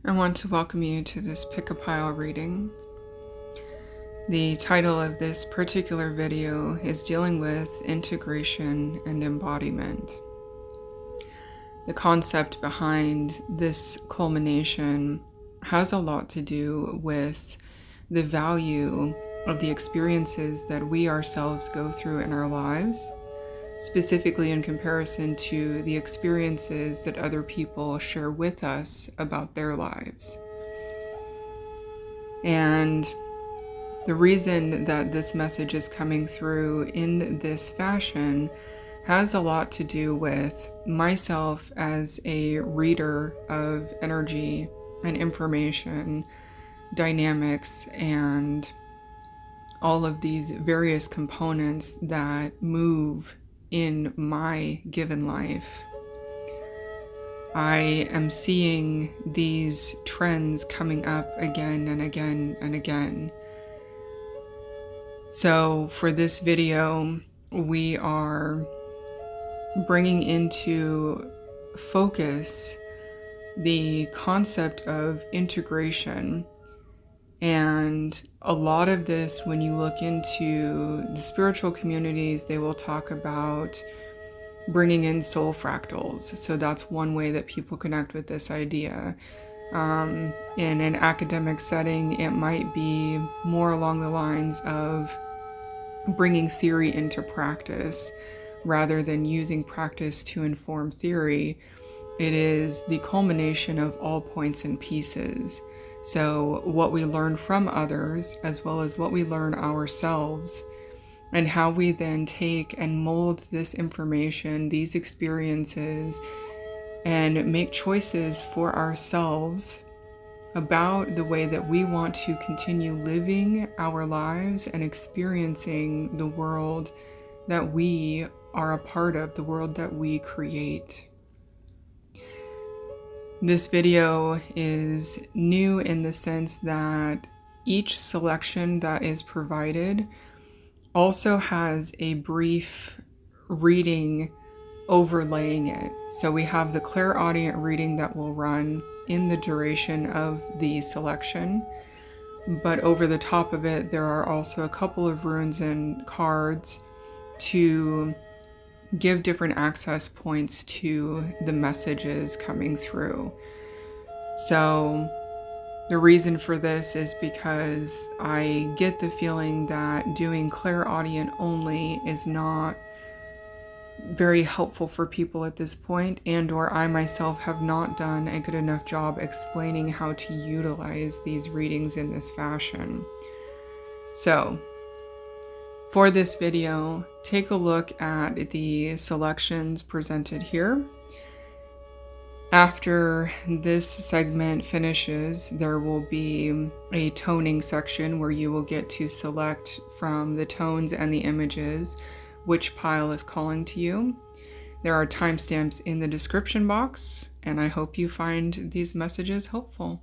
I want to welcome you to this pick-a-pile reading. The title of this particular video is dealing with integration and embodiment. The concept behind this culmination has a lot to do with the value of the experiences that we ourselves go through in our lives, specifically in comparison to the experiences that other people share with us about their lives. And the reason that this message is coming through in this fashion has a lot to do with myself as a reader of energy and information, dynamics, and all of these various components that move in my given life. I am seeing these trends coming up again and again and again. So for this video, we are bringing into focus the concept of integration. And a lot of this, when you look into the spiritual communities, they will talk about bringing in soul fractals. So that's one way that people connect with this idea. In an academic setting, it might be more along the lines of bringing theory into practice rather than using practice to inform theory. It is the culmination of all points and pieces. So what we learn from others, as well as what we learn ourselves, and how we then take and mold this information, these experiences, and make choices for ourselves about the way that we want to continue living our lives and experiencing the world that we are a part of, the world that we create. This video is new in the sense that each selection that is provided also has a brief reading overlaying it. So we have the clairaudient reading that will run in the duration of the selection, but over the top of it, there are also a couple of runes and cards to give different access points to the messages coming through. So the reason for this is because I get the feeling that doing clairaudient only is not very helpful for people at this point, and or I myself have not done a good enough job explaining how to utilize these readings in this fashion. So for this video, take a look at the selections presented here. After this segment finishes, there will be a toning section where you will get to select from the tones and the images which pile is calling to you. There are timestamps in the description box, and I hope you find these messages helpful.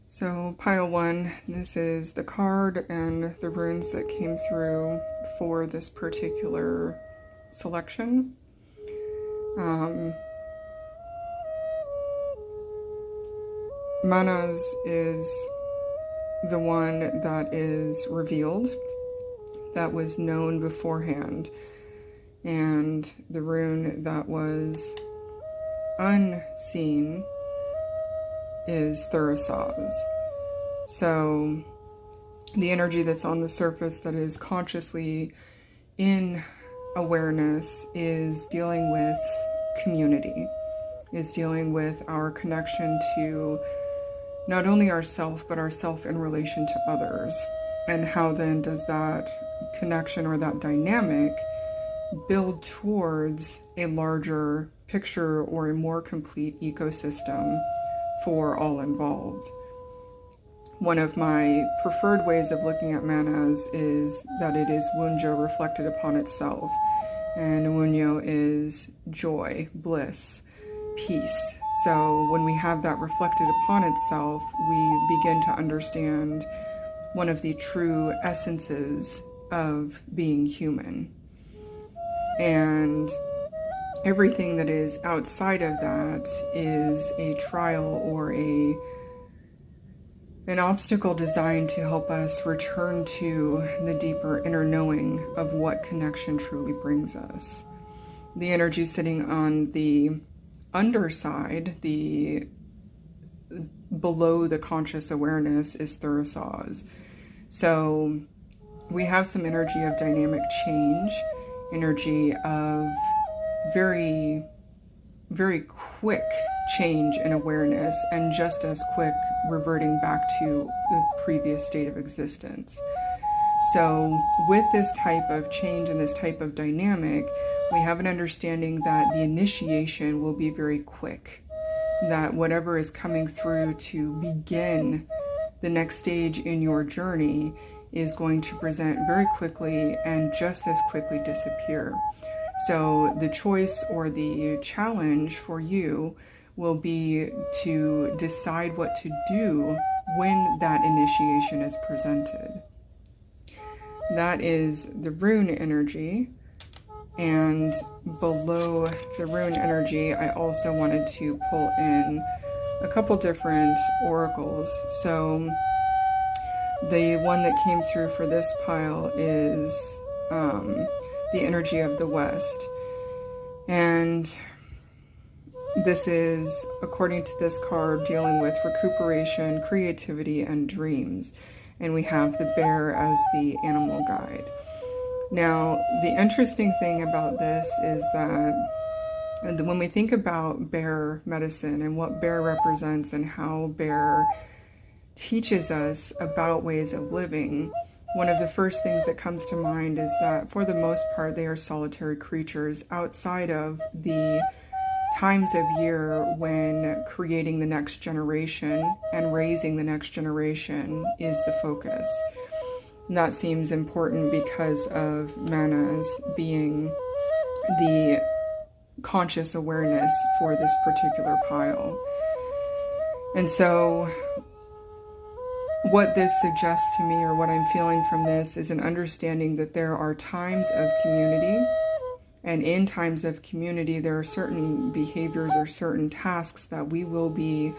So pile 1, this is the card and the runes that came through for this particular selection. Manas is the one that is revealed, that was known beforehand, and the rune that was unseen is Thurasaz. So the energy that's on the surface that is consciously in awareness is dealing with community, is dealing with our connection to not only ourself, but ourself in relation to others. And how then does that connection or that dynamic build towards a larger picture or a more complete ecosystem for all involved. One of my preferred ways of looking at manas is that it is Wunjo reflected upon itself. And Wunjo is joy, bliss, peace. So when we have that reflected upon itself, we begin to understand one of the true essences of being human. And everything that is outside of that is a trial or an obstacle designed to help us return to the deeper inner knowing of what connection truly brings us. The energy sitting on the underside, the below the conscious awareness, is Thurisaz. So we have some energy of dynamic change, energy of very, very quick change in awareness, and just as quick reverting back to the previous state of existence. So with this type of change and this type of dynamic, we have an understanding that the initiation will be very quick, that whatever is coming through to begin the next stage in your journey is going to present very quickly and just as quickly disappear. So the choice or the challenge for you will be to decide what to do when that initiation is presented. That is the rune energy. And below the rune energy, I also wanted to pull in a couple different oracles. So the one that came through for this pile is the energy of the West. And this is, according to this card, dealing with recuperation, creativity, and dreams. And we have the bear as the animal guide. Now, the interesting thing about this is that when we think about bear medicine and what bear represents and how bear teaches us about ways of living, one of the first things that comes to mind is that for the most part, they are solitary creatures outside of the times of year when creating the next generation and raising the next generation is the focus. And that seems important because of manas being the conscious awareness for this particular pile. And so what this suggests to me, or what I'm feeling from this, is an understanding that there are times of community. And in times of community, there are certain behaviors or certain tasks that we will be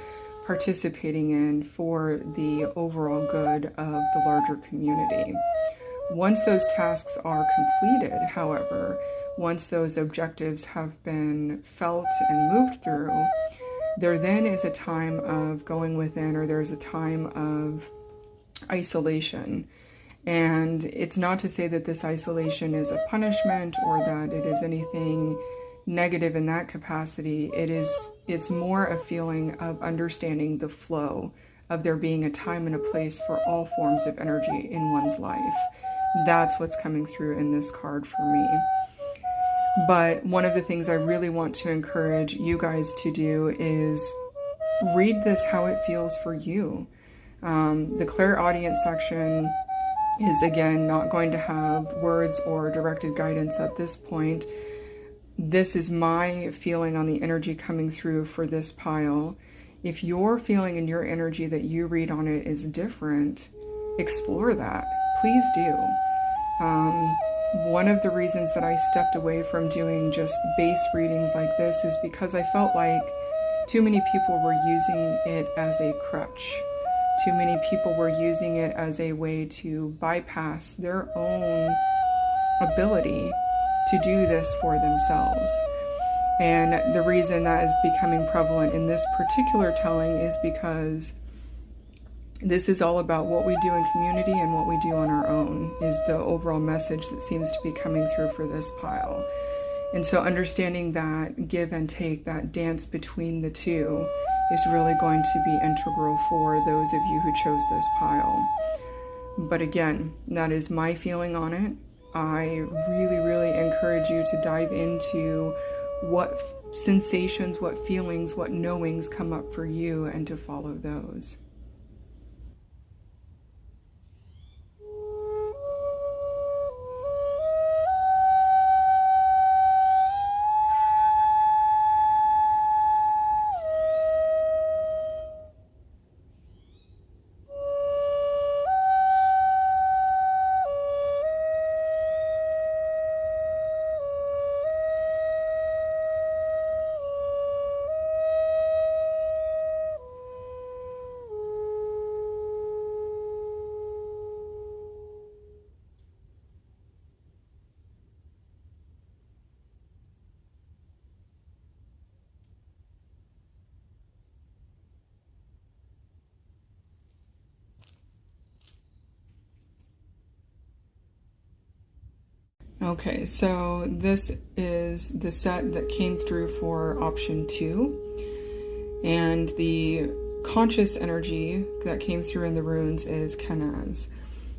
participating in for the overall good of the larger community. Once those tasks are completed, however, once those objectives have been felt and moved through, there then is a time of going within, or there's a time of isolation. And it's not to say that this isolation is a punishment or that it is anything negative in that capacity. It's more a feeling of understanding the flow of there being a time and a place for all forms of energy in one's life. That's what's coming through in this card for me. But one of the things I really want to encourage you guys to do is read this how it feels for you. The clairaudient section is, again, not going to have words or directed guidance at this point. This is my feeling on the energy coming through for this pile. If your feeling and your energy that you read on it is different, explore that. Please do. One of the reasons that I stepped away from doing just base readings like this is because I felt like too many people were using it as a crutch. Too many people were using it as a way to bypass their own ability to do this for themselves. And the reason that is becoming prevalent in this particular telling is because this is all about what we do in community and what we do on our own, is the overall message that seems to be coming through for this pile. And so understanding that give and take, that dance between the two, is really going to be integral for those of you who chose this pile. But again, that is my feeling on it. I really, really encourage you to dive into what sensations, what feelings, what knowings come up for you, and to follow those. Okay, so this is the set that came through for option 2, and the conscious energy that came through in the runes is Kenaz.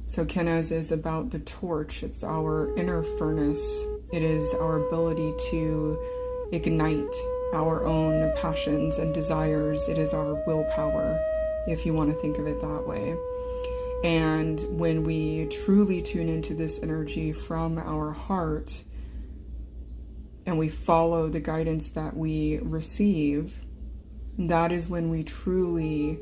So Kenaz is about the torch. It's our inner furnace. It is our ability to ignite our own passions and desires. It is our willpower, if you want to think of it that way. And when we truly tune into this energy from our heart and we follow the guidance that we receive, that is when we truly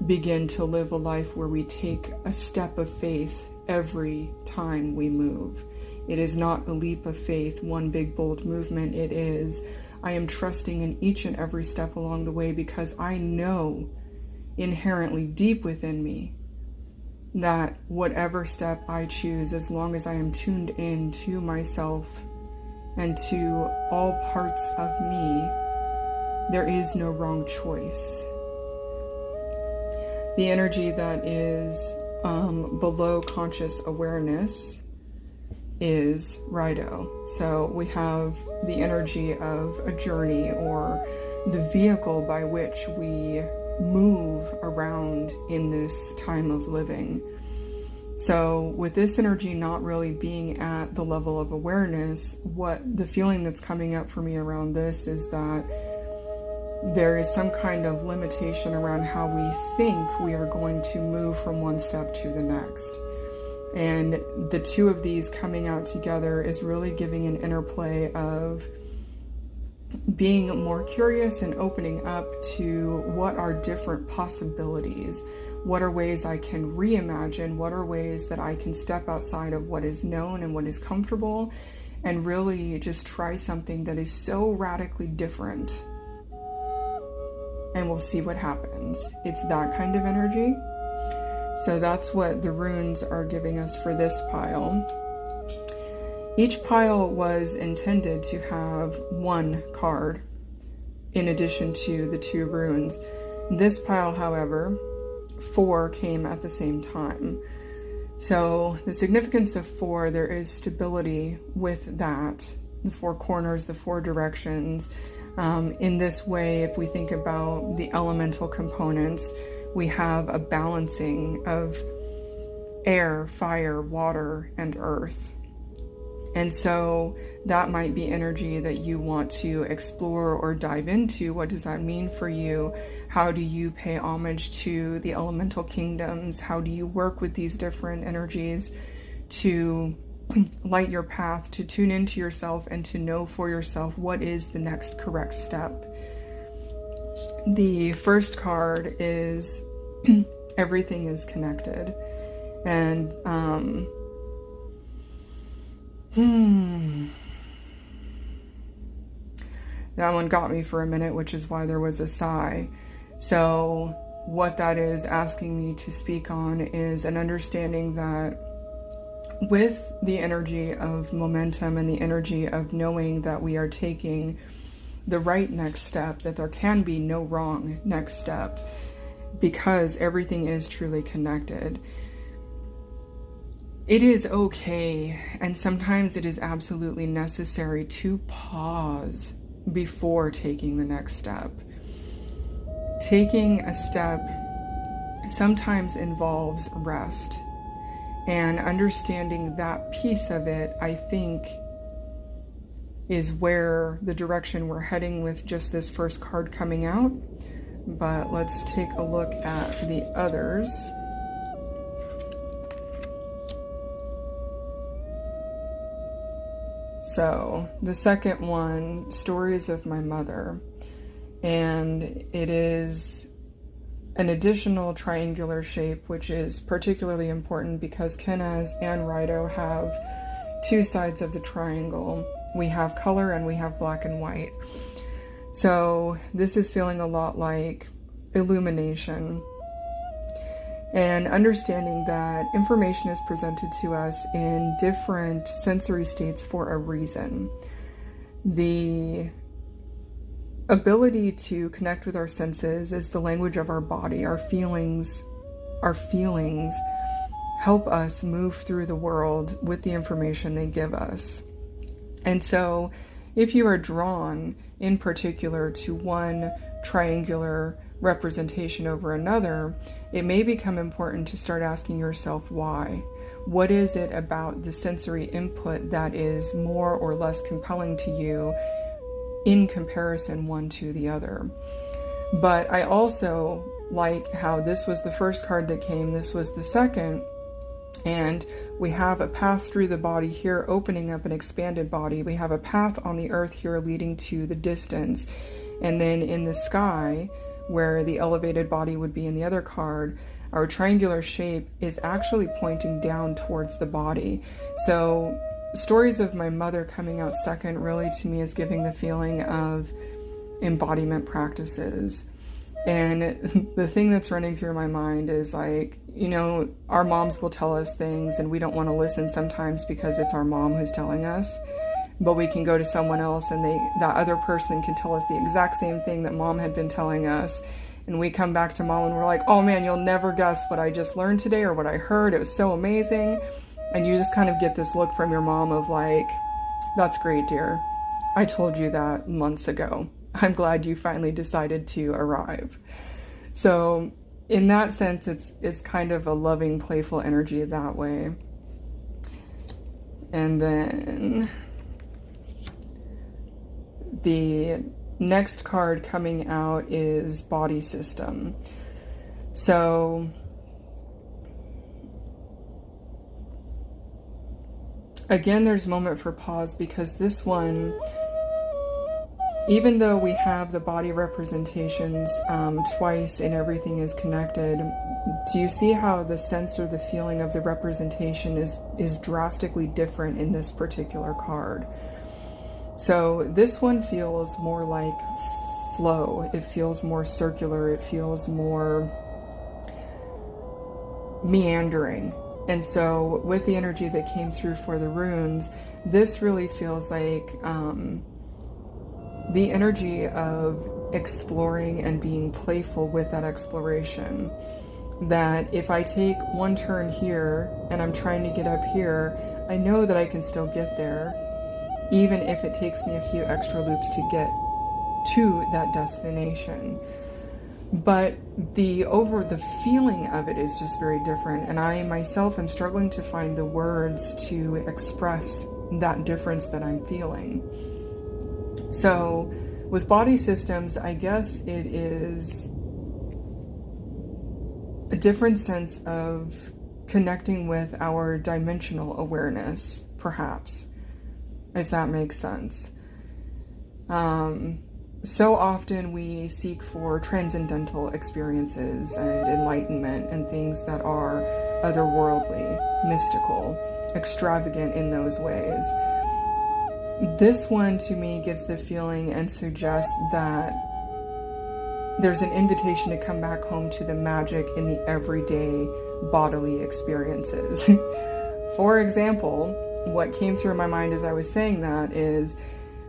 begin to live a life where we take a step of faith every time we move. It is not a leap of faith, one big bold movement. It is, I am trusting in each and every step along the way, because I know inherently deep within me that whatever step I choose, as long as I am tuned in to myself and to all parts of me, there is no wrong choice. The energy that is below conscious awareness is Rido. So we have the energy of a journey, or the vehicle by which we move around in this time of living. So with this energy not really being at the level of awareness, what the feeling that's coming up for me around this is that there is some kind of limitation around how we think we are going to move from one step to the next. And the two of these coming out together is really giving an interplay of being more curious and opening up to what are different possibilities, what are ways I can reimagine, what are ways that I can step outside of what is known and what is comfortable, and really just try something that is so radically different, and we'll see what happens. It's that kind of energy. So that's what the runes are giving us for this pile. Each pile was intended to have one card in addition to the 2 runes. This pile, however, 4 came at the same time. So the significance of 4, there is stability with that, the 4 corners, the 4 directions. In this way, if we think about the elemental components, we have a balancing of air, fire, water, and earth. And so that might be energy that you want to explore or dive into. What does that mean for you? How do you pay homage to the elemental kingdoms? How do you work with these different energies to light your path, to tune into yourself, and to know for yourself what is the next correct step? The first card is everything is connected. And that one got me for a minute, which is why there was a sigh. So what that is asking me to speak on is an understanding that with the energy of momentum and the energy of knowing that we are taking the right next step, that there can be no wrong next step, because everything is truly connected. It is okay, and sometimes it is absolutely necessary to pause before taking the next step. Taking a step sometimes involves rest. And understanding that piece of it, I think, is where the direction we're heading with just this first card coming out. But let's take a look at the others. So the second one, Stories of My Mother. And it is an additional triangular shape, which is particularly important because Kenaz and Rido have two sides of the triangle. We have color and we have black and white. So this is feeling a lot like illumination and understanding that information is presented to us in different sensory states for a reason. The ability to connect with our senses is the language of our body. Our feelings help us move through the world with the information they give us. And so if you are drawn in particular to one triangular representation over another, it may become important to start asking yourself why. What is it about the sensory input that is more or less compelling to you in comparison one to the other? But I also like how this was the first card that came, this was the second, and we have a path through the body here opening up an expanded body. We have a path on the earth here leading to the distance, and then in the sky where the elevated body would be in the other card, our triangular shape is actually pointing down towards the body. So Stories of My Mother coming out second really to me is giving the feeling of embodiment practices. And the thing that's running through my mind is like, you know, our moms will tell us things and we don't want to listen sometimes because it's our mom who's telling us, but we can go to someone else and that other person can tell us the exact same thing that mom had been telling us. And we come back to mom and we're like, oh man, you'll never guess what I just learned today or what I heard. It was so amazing. And you just kind of get this look from your mom of like, that's great, dear. I told you that months ago. I'm glad you finally decided to arrive. So in that sense, it's kind of a loving, playful energy that way. And then the next card coming out is Body System. So again, there's a moment for pause because this one, even though we have the body representations twice and everything is connected, do you see how the sense or the feeling of the representation is drastically different in this particular card? So this one feels more like flow. It feels more circular. It feels more meandering. And so with the energy that came through for the runes, this really feels like the energy of exploring and being playful with that exploration. That if I take one turn here and I'm trying to get up here, I know that I can still get there, even if it takes me a few extra loops to get to that destination. But the feeling of it is just very different. And I myself am struggling to find the words to express that difference that I'm feeling. So with body systems, I guess it is a different sense of connecting with our dimensional awareness, perhaps, if that makes sense. So often we seek for transcendental experiences and enlightenment and things that are otherworldly, mystical, extravagant in those ways. This one to me gives the feeling and suggests that there's an invitation to come back home to the magic in the everyday bodily experiences. For example, what came through my mind as I was saying that is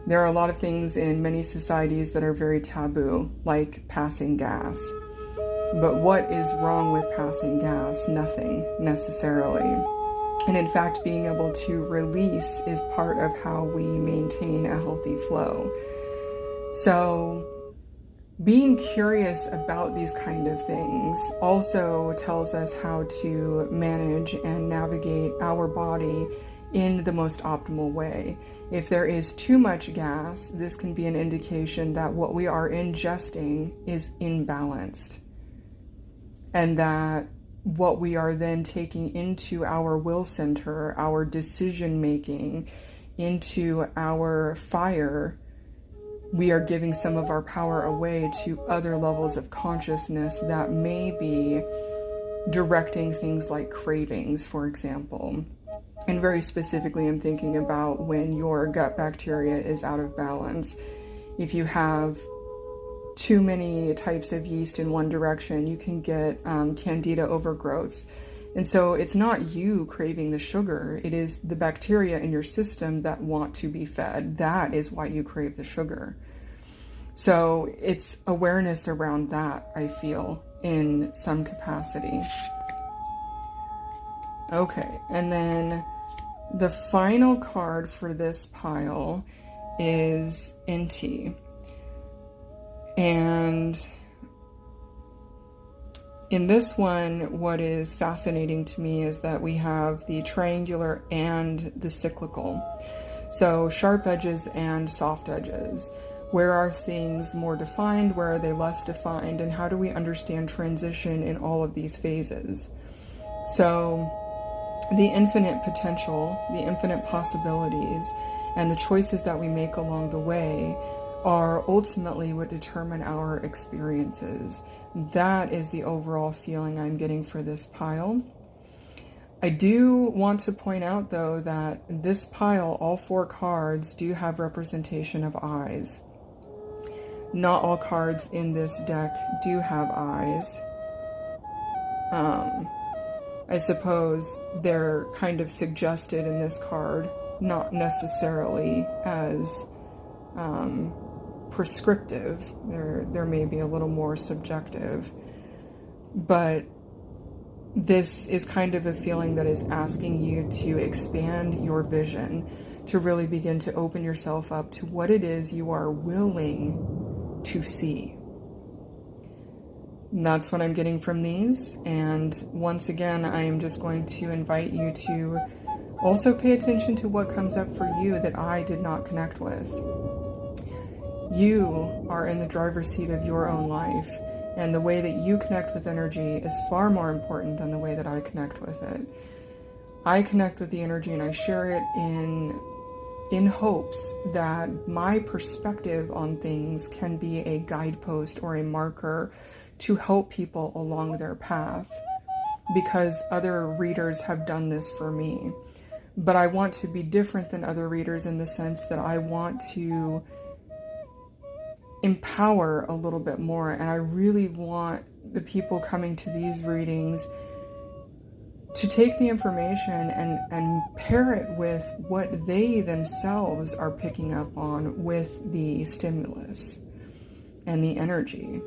there are a lot of things in many societies that are very taboo, like passing gas. But what is wrong with passing gas? Nothing, necessarily. And in fact, being able to release is part of how we maintain a healthy flow. So being curious about these kind of things also tells us how to manage and navigate our body in the most optimal way. If there is too much gas, this can be an indication that what we are ingesting is imbalanced, and that what we are then taking into our will center, our decision making, into our fire, we are giving some of our power away to other levels of consciousness that may be directing things like cravings, for example. And very specifically, I'm thinking about when your gut bacteria is out of balance. If you have too many types of yeast in one direction, you can get candida overgrowths. And so it's not you craving the sugar, it is the bacteria in your system that want to be fed. That is why you crave the sugar. So it's awareness around that, I feel, in some capacity. Okay, and then the final card for this pile is Inti. And in this one, what is fascinating to me is that we have the triangular and the cyclical. So sharp edges and soft edges. Where are things more defined? Where are they less defined? And how do we understand transition in all of these phases? So the infinite potential, the infinite possibilities, and the choices that we make along the way are ultimately what determine our experiences. That is the overall feeling I'm getting for this pile. I do want to point out, though, that this pile, all 4 cards, do have representation of eyes. Not all cards in this deck do have eyes. I suppose they're kind of suggested in this card, not necessarily as prescriptive. There may be a little more subjective, but this is kind of a feeling that is asking you to expand your vision, to really begin to open yourself up to what it is you are willing to see. And that's what I'm getting from these. And once again, I am just going to invite you to also pay attention to what comes up for you that I did not connect with. You are in the driver's seat of your own life, and the way that you connect with energy is far more important than the way that I connect with it. I connect with the energy and I share it in hopes that my perspective on things can be a guidepost or a marker to help people along their path, because other readers have done this for me. But I want to be different than other readers in the sense that I want to empower a little bit more, and I really want the people coming to these readings to take the information and pair it with what they themselves are picking up on with the stimulus and the energy.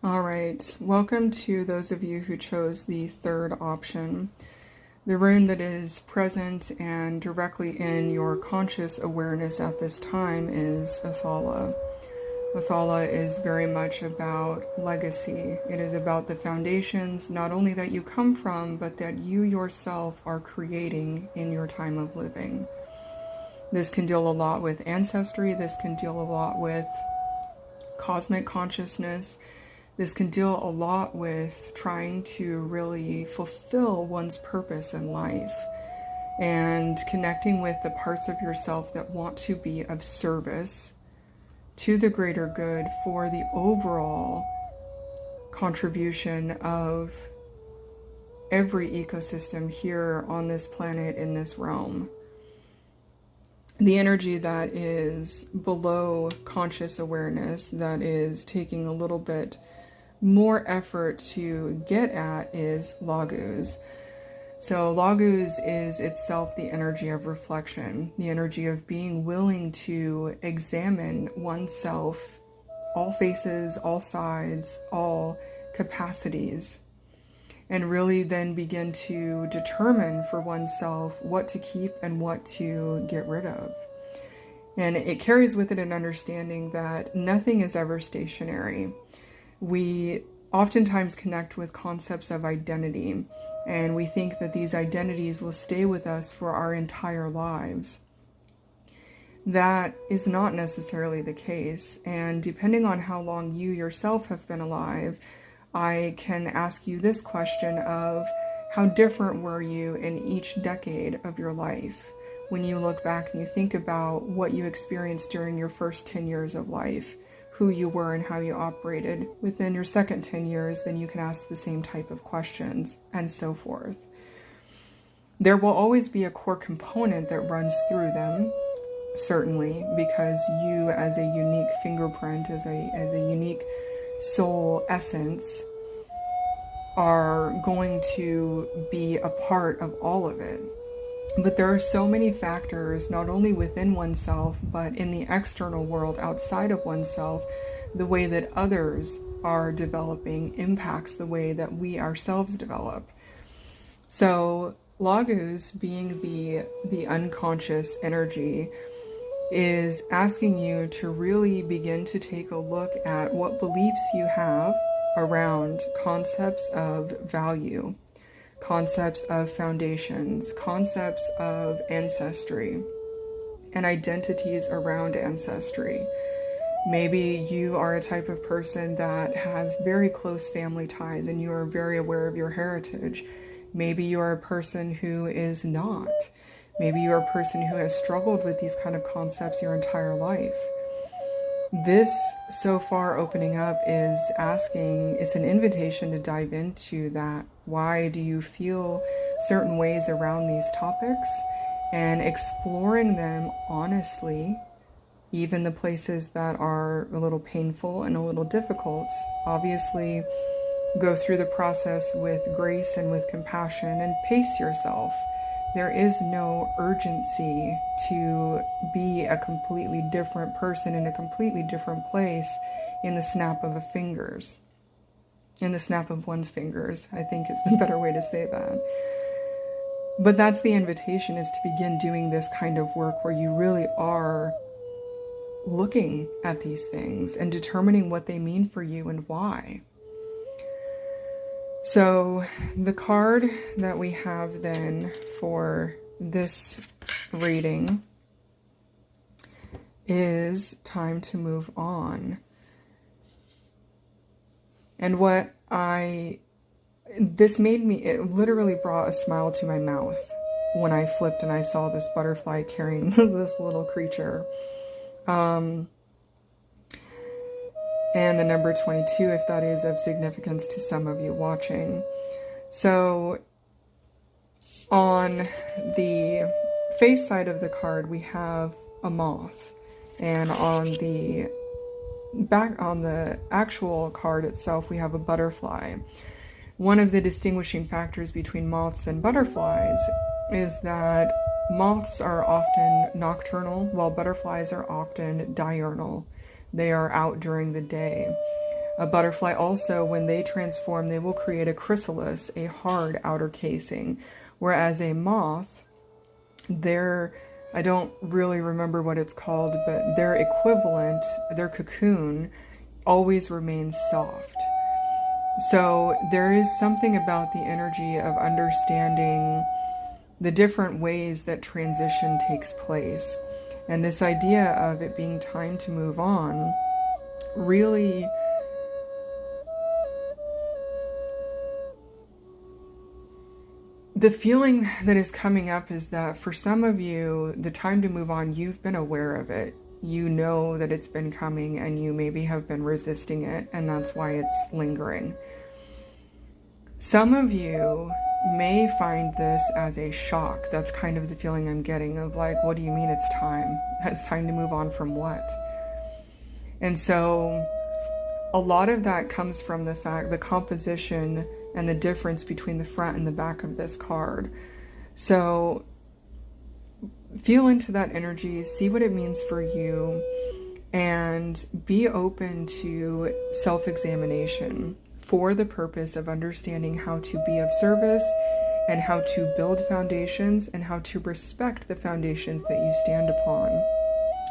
All right, welcome to those of you who chose the third option. The rune that is present and directly in your conscious awareness at this time is Athala. Athala is very much about legacy. It is about the foundations, not only that you come from, but that you yourself are creating in your time of living. This can deal a lot with ancestry. This can deal a lot with cosmic consciousness. This can deal a lot with trying to really fulfill one's purpose in life and connecting with the parts of yourself that want to be of service to the greater good for the overall contribution of every ecosystem here on this planet, in this realm. The energy that is below conscious awareness, that is taking a little bit more effort to get at, is Laguz. So Logos is itself the energy of reflection, the energy of being willing to examine oneself, all faces, all sides, all capacities, and really then begin to determine for oneself what to keep and what to get rid of. And it carries with it an understanding that nothing is ever stationary. We oftentimes connect with concepts of identity, and we think that these identities will stay with us for our entire lives. That is not necessarily the case, and depending on how long you yourself have been alive, I can ask you this question of how different were you in each decade of your life? When you look back and you think about what you experienced during your first 10 years of life, who you were and how you operated. Within your second 10 years, then you can ask the same type of questions and so forth. There will always be a core component that runs through them, certainly, because you as a unique fingerprint, as a unique soul essence, are going to be a part of all of it. But there are so many factors, not only within oneself, but in the external world outside of oneself. The way that others are developing impacts the way that we ourselves develop. So Logos, being the unconscious energy, is asking you to really begin to take a look at what beliefs you have around concepts of value, concepts of foundations, concepts of ancestry, and identities around ancestry. Maybe you are a type of person that has very close family ties and you are very aware of your heritage. Maybe you are a person who is not. Maybe you are a person who has struggled with these kind of concepts your entire life. This, so far, opening up is asking, it's an invitation to dive into that. Why do you feel certain ways around these topics? And exploring them honestly, even the places that are a little painful and a little difficult. Obviously, go through the process with grace and with compassion and pace yourself. There is no urgency to be a completely different person in a completely different place in the snap of fingers. In the snap of one's fingers, I think is the better way to say that. But that's the invitation, is to begin doing this kind of work where you really are looking at these things and determining what they mean for you and why. So the card that we have then for this reading is Time to Move On. And this made me, it literally brought a smile to my mouth when I flipped and I saw this butterfly carrying this little creature. And the number 22, if that is of significance to some of you watching. So on the face side of the card, we have a moth. And on the back, on the actual card itself, we have a butterfly. One of the distinguishing factors between moths and butterflies is that moths are often nocturnal, while butterflies are often diurnal. They are out during the day. A butterfly also, when they transform, they will create a chrysalis, a hard outer casing, whereas a moth, I don't really remember what it's called, but their equivalent, their cocoon, always remains soft. So there is something about the energy of understanding the different ways that transition takes place. And this idea of it being time to move on, really the feeling that is coming up is that for some of you, the time to move on, you've been aware of it. You know that it's been coming and you maybe have been resisting it, and that's why it's lingering. Some of you may find this as a shock. That's kind of the feeling I'm getting of like, what do you mean it's time? It's time to move on from what? And so a lot of that comes from the composition and the difference between the front and the back of this card. So feel into that energy, see what it means for you, and be open to self-examination for the purpose of understanding how to be of service and how to build foundations and how to respect the foundations that you stand upon.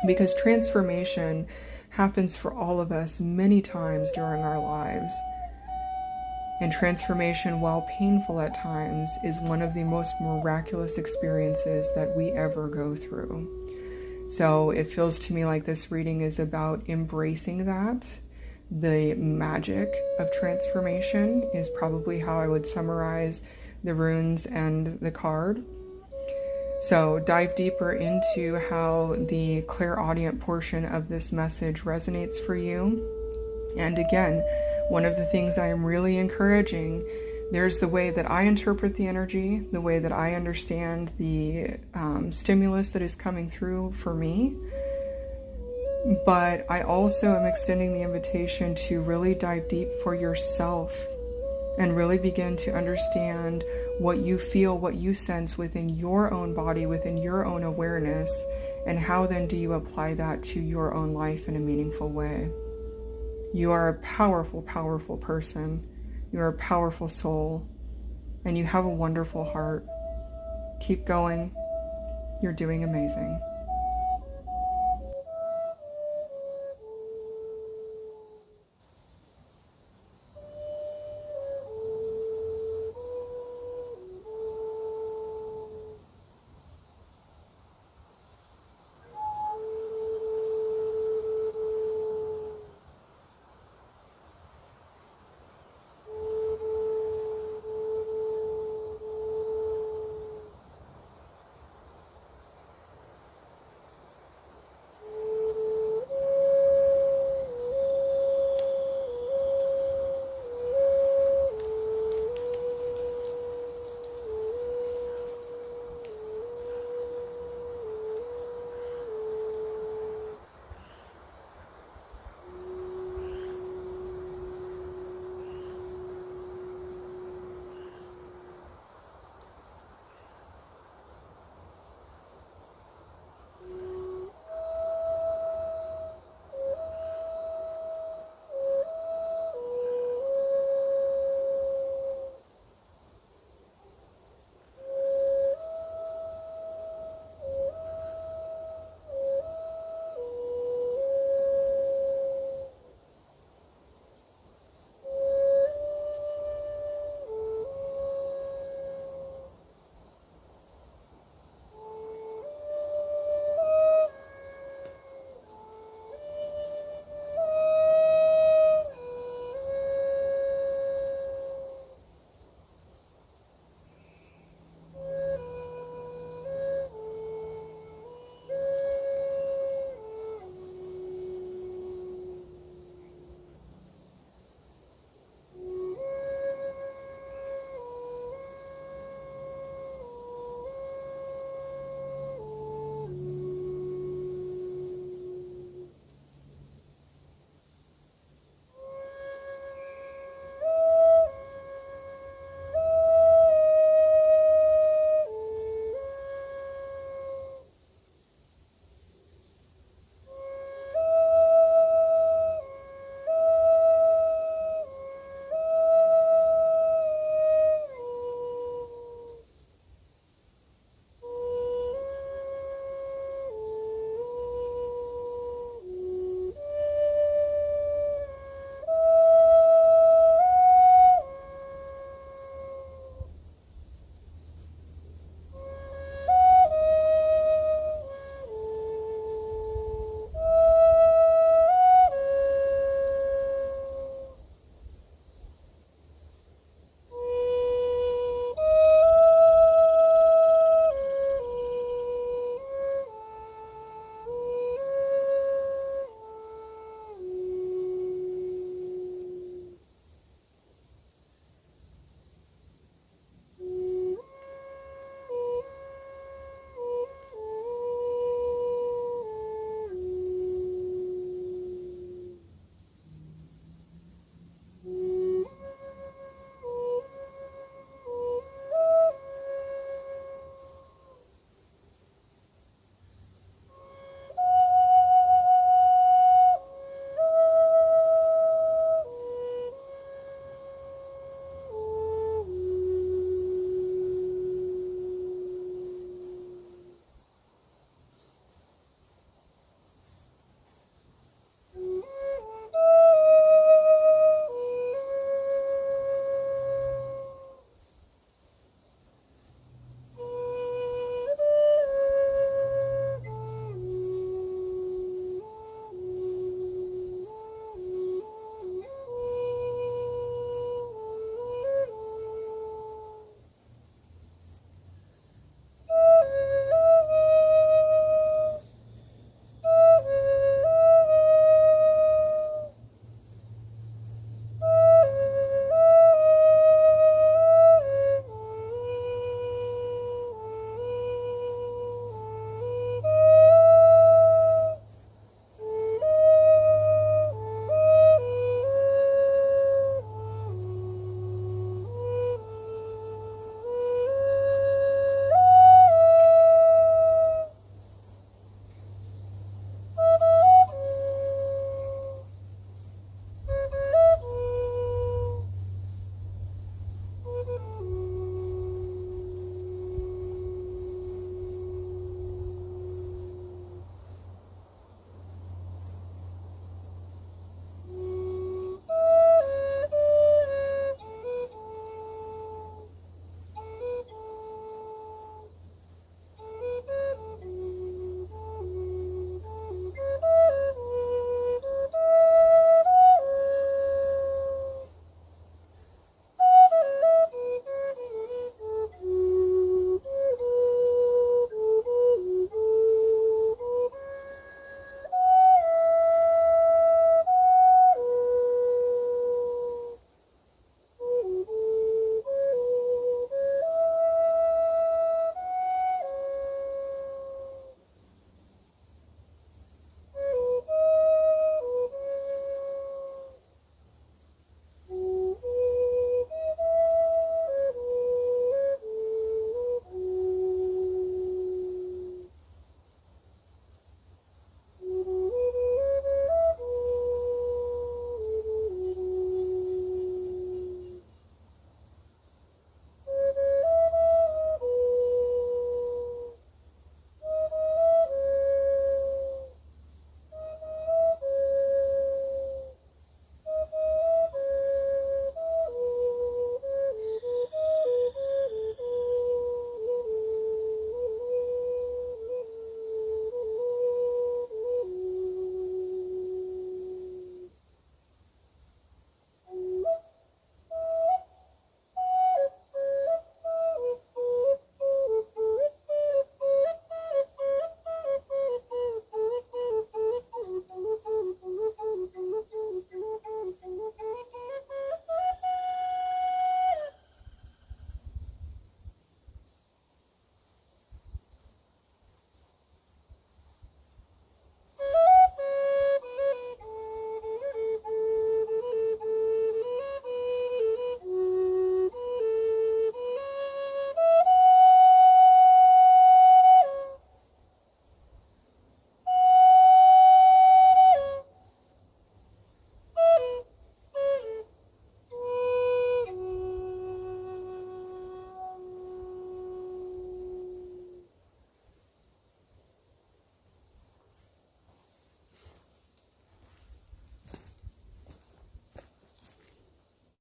Because transformation happens for all of us many times during our lives. And transformation, while painful at times, is one of the most miraculous experiences that we ever go through. So it feels to me like this reading is about embracing that. The magic of transformation is probably how I would summarize the runes and the card. So dive deeper into how the clairaudient portion of this message resonates for you. And again, one of the things I am really encouraging, there's the way that I interpret the energy, the way that I understand the stimulus that is coming through for me. But I also am extending the invitation to really dive deep for yourself and really begin to understand what you feel, what you sense within your own body, within your own awareness, and how then do you apply that to your own life in a meaningful way. You are a powerful, powerful person. You are a powerful soul, and you have a wonderful heart. Keep going. You're doing amazing.